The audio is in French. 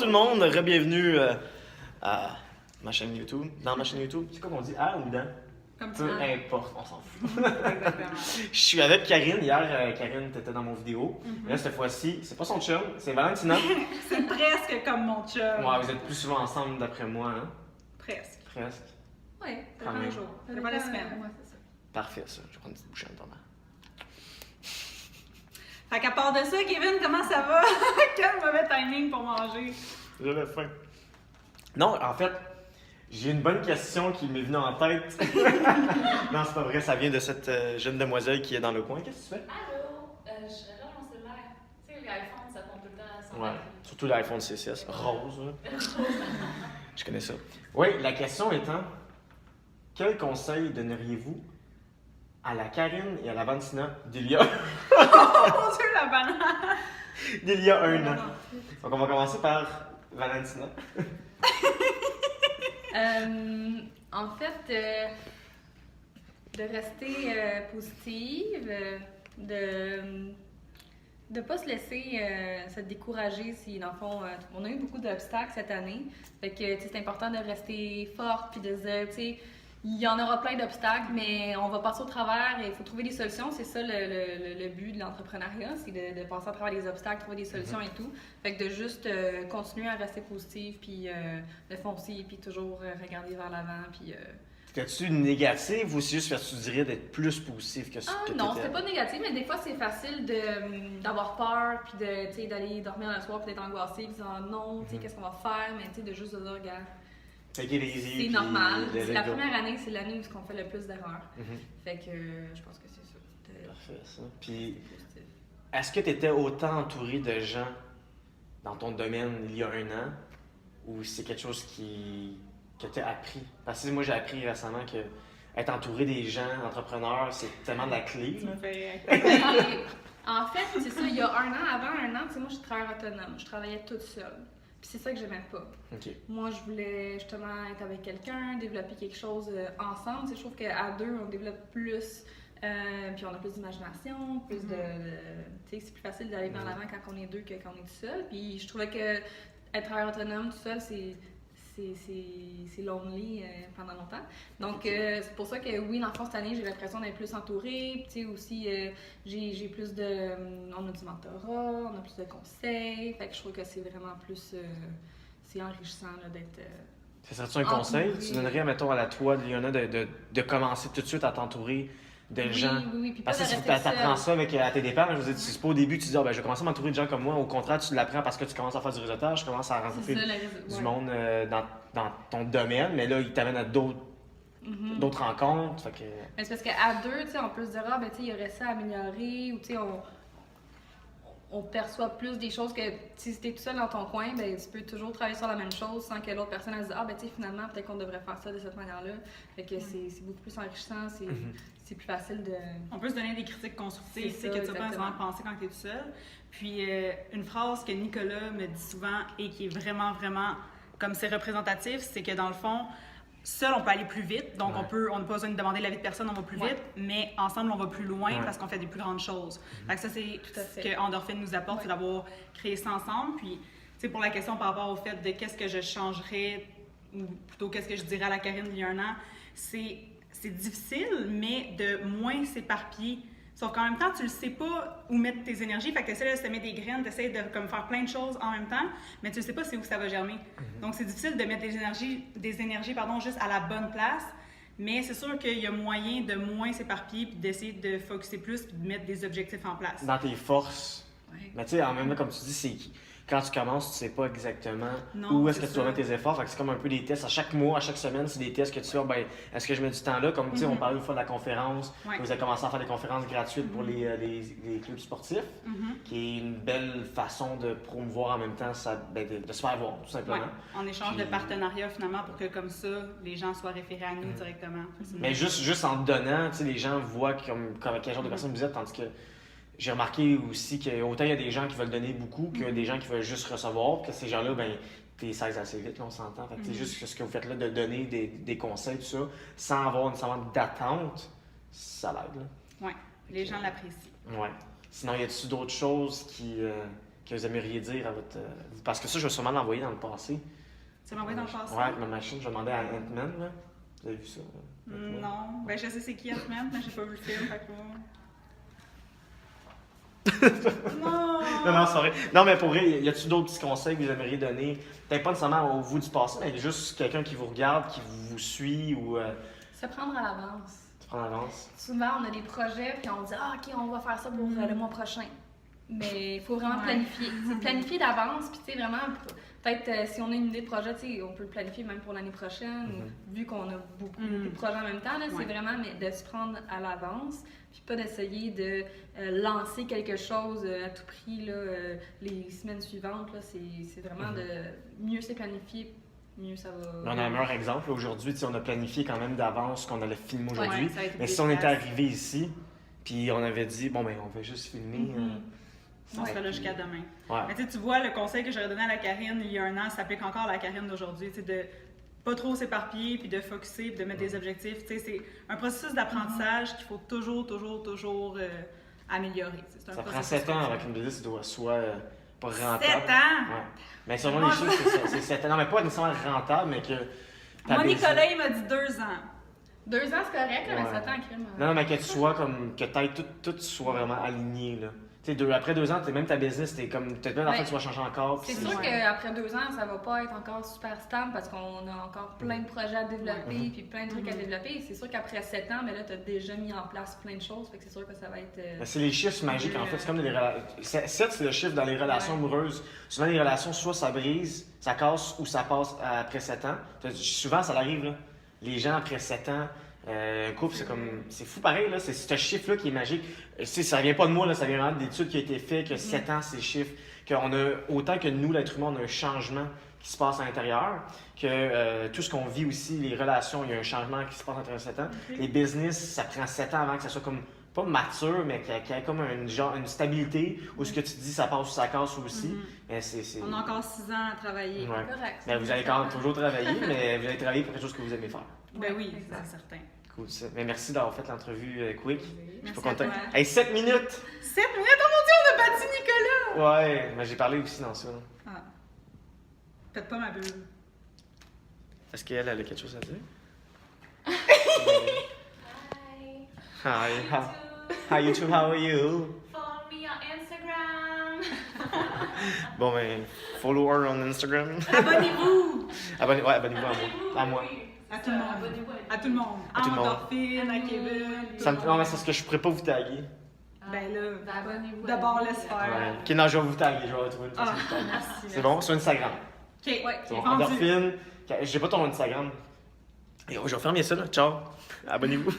tout le monde, re-bienvenue à ma chaîne YouTube. Dans ma chaîne YouTube, c'est quoi qu'on dit? À ou dans? Comme tu Peu veux. importe, on s'en fout. Exactement. Je suis avec Karine. Hier, Karine, t'étais dans mon vidéo. Là, cette fois-ci, c'est pas son chum, c'est Valentina. C'est presque comme mon chum. Ouais, vous êtes plus souvent ensemble d'après moi, hein? Presque. Presque. Oui, ça Quand dépend même. des jours. Ça dépend des semaines. Ouais, c'est ça. Parfait, ça. Je vais prendre une petite bouchée en attendant. Fait qu'à part de ça, Kevin, comment ça va? Quel mauvais timing pour manger. J'avais faim. Non, en fait, j'ai une bonne question qui m'est venue en tête. Non, c'est pas vrai, ça vient de cette jeune demoiselle qui est dans le coin. Qu'est-ce que tu fais? Allô? Je regarde mon cellulaire. Tu sais, l'iPhone, ça tombe tout le temps sur Ouais, la- surtout l'iPhone C6, rose. Là. Je connais ça. Oui, la question étant, quel conseil donneriez-vous à la Karine et à la Valentina d'il y a, Oh mon Dieu, la banane! d'il y a un an? Donc, on va commencer par Valentina. En fait, de rester positive, de ne pas se laisser se décourager si, dans le fond, on a eu beaucoup d'obstacles cette année. Fait que, tu sais, c'est important de rester forte puis de se dire, tu sais, il y en aura plein d'obstacles, mais on va passer au travers et il faut trouver des solutions. C'est ça le but de l'entrepreneuriat, c'est de passer à travers les obstacles, trouver des solutions et tout. Fait que de juste continuer à rester positive, puis de foncer, puis toujours regarder vers l'avant, puis... T'es-tu négative ou c'est juste parce que tu dirais d'être plus positive que ce Ah que non, t'étais? c'était pas négatif, mais des fois c'est facile d'avoir peur, puis de, tu sais, d'aller dormir le soir, puis d'être angoissé, puis de dire non, tu sais, qu'est-ce qu'on va faire, mais tu sais, de juste de dire, regarde, Take it easy, c'est puis normal. let C'est it la go. première année, c'est l'année où on fait le plus d'erreurs. Mhm. Fait que je pense que c'est ça. Parfait, ça. Puis, Positif. est-ce que tu étais autant entouré de gens dans ton domaine il y a un an ou c'est quelque chose que tu as appris? Parce que moi, j'ai appris récemment que être entouré des gens, entrepreneurs, c'est tellement de la clé. Tu là. me fais... Ben, en fait, c'est ça, il y a avant un an, tu sais, moi je suis travailleuse autonome, je travaillais toute seule. Puis c'est ça que j'aimais pas. OK. Moi, je voulais justement être avec quelqu'un, développer quelque chose ensemble. Tu sais, je trouve qu'à deux, on développe plus, puis on a plus d'imagination, plus de... Tu sais, c'est plus facile d'aller vers l'avant quand on est deux que quand on est tout seul. Puis je trouvais que être travailleur autonome tout seul, c'est lonely pendant longtemps. Donc, c'est pour ça que oui, dans le fond, cette année, j'ai l'impression d'être plus entourée. Puis, tu sais, aussi, j'ai plus de... on a du mentorat, on a plus de conseils. Fait que je trouve que c'est vraiment plus... c'est enrichissant là, d'être... Ça serait-tu un conseil? Entouré. Tu donnerais, mettons, à la toi, Liona, de commencer tout de suite à t'entourer de gens? Oui, puis pas Parce que de si rester t'apprends seule. ça avec, à tes dépens, je veux dire, c'est pas au début, tu dis, ah, ben, je vais commencer à m'entourer de gens comme moi. Au contraire, tu l'apprends parce que tu commences à faire du réseautage, tu commences à C'est rencontrer ça, le réseau. du Ouais. monde dans ton domaine, mais là, il t'amène à d'autres rencontres. Fait que... Mais c'est parce qu'à deux, tu sais, on peut se dire, ah, ben, tu sais, il y aurait ça à améliorer, ou tu sais, on perçoit plus des choses que si tu es tout seul dans ton coin, ben, tu peux toujours travailler sur la même chose sans que l'autre personne elle se dise, ah, ben, tu sais, finalement, peut-être qu'on devrait faire ça de cette manière-là. Fait que c'est beaucoup plus enrichissant, c'est plus facile de. On peut se donner des critiques constructives, C'est tu sais, ça, que tu vas pas exactement. nécessairement penser quand tu es tout seul. Puis, une phrase que Nicolas me dit souvent et qui est vraiment, vraiment, comme c'est représentatif, c'est que dans le fond, seul, on peut aller plus vite. Donc, Ouais. on n'a pas besoin de demander l'avis de personne, on va plus Ouais. vite. Mais ensemble, on va plus loin Ouais. parce qu'on fait des plus grandes choses. Fait que ça, c'est Tout à ce fait. que Endorphine nous apporte, c'est d'avoir créé ça ensemble. Puis, tu sais, pour la question par rapport au fait de qu'est-ce que je changerais, ou plutôt qu'est-ce que je dirais à la Karine il y a un an, c'est difficile, mais de moins s'éparpiller. Sauf qu'en même temps, tu ne sais pas où mettre tes énergies. Fait que tu essaies de semer des graines, tu essaies de comme, faire plein de choses en même temps, mais tu ne sais pas c'est où ça va germer. Donc, c'est difficile de mettre des énergies juste à la bonne place. Mais c'est sûr qu'il y a moyen de moins s'éparpiller puis d'essayer de focusser plus puis de mettre des objectifs en place. Dans tes forces. Ouais. Mais tu sais, en même temps, comme tu dis, c'est quand tu commences, tu sais pas exactement Non, où est-ce que c'est tu dois ça. mettre tes efforts. Fait que c'est comme un peu des tests. À chaque mois, à chaque semaine, c'est des tests que tu fais. Ben, est-ce que je mets du temps là? Comme tu sais, on parlait une fois de la conférence. Ouais. Vous avez commencé à faire des conférences gratuites pour les clubs sportifs, qui est une belle façon de promouvoir en même temps, de se faire voir, tout simplement. Ouais, en échange Puis- de partenariat finalement pour que comme ça, les gens soient référés à nous directement. Mais juste en te donnant, tu sais, les gens voient comme quel genre de personne vous êtes, tandis que j'ai remarqué aussi qu'autant il y a des gens qui veulent donner beaucoup que des gens qui veulent juste recevoir, puis que ces gens-là, ben, t'es 16 assez vite, là, on s'entend. Fait que c'est juste ce que vous faites là, de donner des conseils, tout ça, sans avoir nécessairement d'attente, ça l'aide, là. Ouais, les gens l'apprécient. Ouais. Sinon, y a-t-il d'autres choses que vous aimeriez dire à votre. Parce que ça, je vais sûrement l'envoyer dans le passé. Tu m'as envoyé dans le passé? Ouais, avec ma machine, je vais demander à Ant-Man, là. Vous avez vu ça? Non. Ben, je sais c'est qui Ant-Man, mais j'ai pas vu le film, fait que... Non! Non, c'est vrai. Non, mais pour vrai, y a-t-il d'autres petits conseils que vous aimeriez donner? Peut-être pas nécessairement au vous du passé, mais juste quelqu'un qui vous regarde, qui vous suit ou. Se prendre à l'avance. Tu prends l'avance. Souvent, on a des projets, puis on dit ah, OK, on va faire ça pour le mois prochain. Mais il faut vraiment planifier. C'est planifier d'avance, puis tu sais, vraiment, peut-être si on a une idée de projet, tu sais, on peut le planifier même pour l'année prochaine, vu qu'on a beaucoup de projets en même temps. Là, c'est vraiment de se prendre à l'avance, puis pas d'essayer de lancer quelque chose à tout prix là, les semaines suivantes. Là, c'est vraiment de mieux se planifier. Mieux ça va. On a un meilleur exemple. Aujourd'hui, on a planifié quand même d'avance qu'on allait filmer aujourd'hui. Ouais, mais si on était arrivé ici, puis on avait dit, bon, ben, on va juste filmer. On serait là jusqu'à demain. Ouais. Mais tu vois, le conseil que j'aurais donné à la Karine il y a un an s'applique encore à la Karine d'aujourd'hui. De pas trop s'éparpiller, puis de focusser, puis de mettre des objectifs. C'est un processus d'apprentissage qu'il faut toujours améliorer. Ça prend 7 ans avant qu'une business soit pas rentable. 7 ans? Ouais. Mais selon les chiffres, c'est ça. C'est 7 ans. Non, mais pas nécessairement rentable, mais que. Moi, Nicolas, il m'a dit 2 ans. 2 ans, c'est correct, mais Ouais. 7 ans, crime. Non, mais que tu sois comme. Que tout soit vraiment aligné, là. Tu sais, après 2 ans, même ta business, t'es comme. Peut-être même en fait, tu vas changer encore. C'est puis sûr qu'après 2 ans, ça va pas être encore super stable parce qu'on a encore plein de projets à développer puis plein de trucs à développer. C'est sûr qu'après 7 ans, mais là, tu as déjà mis en place plein de choses. Fait que c'est sûr que ça va être. Ben, c'est les chiffres magiques, en fait. C'est comme des relations. 7, c'est le chiffre dans les relations amoureuses. Souvent, les relations, soit ça brise, ça casse ou ça passe après 7 ans. Souvent, ça arrive, là. Les gens, après 7 ans, un couple, c'est comme. C'est fou pareil, là. C'est ce chiffre-là qui est magique. Ça vient pas de moi, là. Ça vient vraiment d'études qui ont été faites, que 7 ans, c'est le chiffre. Qu'on a, autant que nous, l'être humain, on a un changement qui se passe à l'intérieur, que tout ce qu'on vit aussi, les relations, il y a un changement qui se passe à l'intérieur de 7 ans. Les business, ça prend 7 ans avant que ça soit comme. Pas mature, mais qui a comme une stabilité où ce que tu dis, ça passe ou ça casse aussi. Mais On a encore 6 ans à travailler. Ouais. Correct. Mais vous allez quand même toujours travailler, mais vous allez travailler pour quelque chose que vous aimez faire. Ben oui, Exact. c'est certain. Cool, ça. Mais merci d'avoir fait l'entrevue quick. Je suis Merci pas content. à toi. Hey, 7 minutes! 7 minutes? Oh mon Dieu, on a battu Nicolas! Ouais, mais j'ai parlé aussi dans ça. Ah. Faites pas ma bulle. Est-ce qu'elle a quelque chose à dire? Hi. Hi, hi YouTube, how are you? Follow me on Instagram. Bon, ben, follow her on Instagram. Abonnez-vous! Abonnez-vous à moi. À moi. À tout le monde. Abonnez-vous À tout le monde. À tout le monde. Endorphine, à Kevin. Non, mais c'est parce que je pourrais pas vous taguer. Ben là, Abonnez-vous. d'abord laisse faire. Ouais. Ok, non, je vais vous taguer. Je vais trouver une façon Ah, de vous taguer. merci. C'est bon? Sur Instagram. Ok, Ouais. C'est bon. vendu. Endorphine. J'ai pas ton Instagram. Et je vais fermer ça, là. Ciao. Abonnez-vous.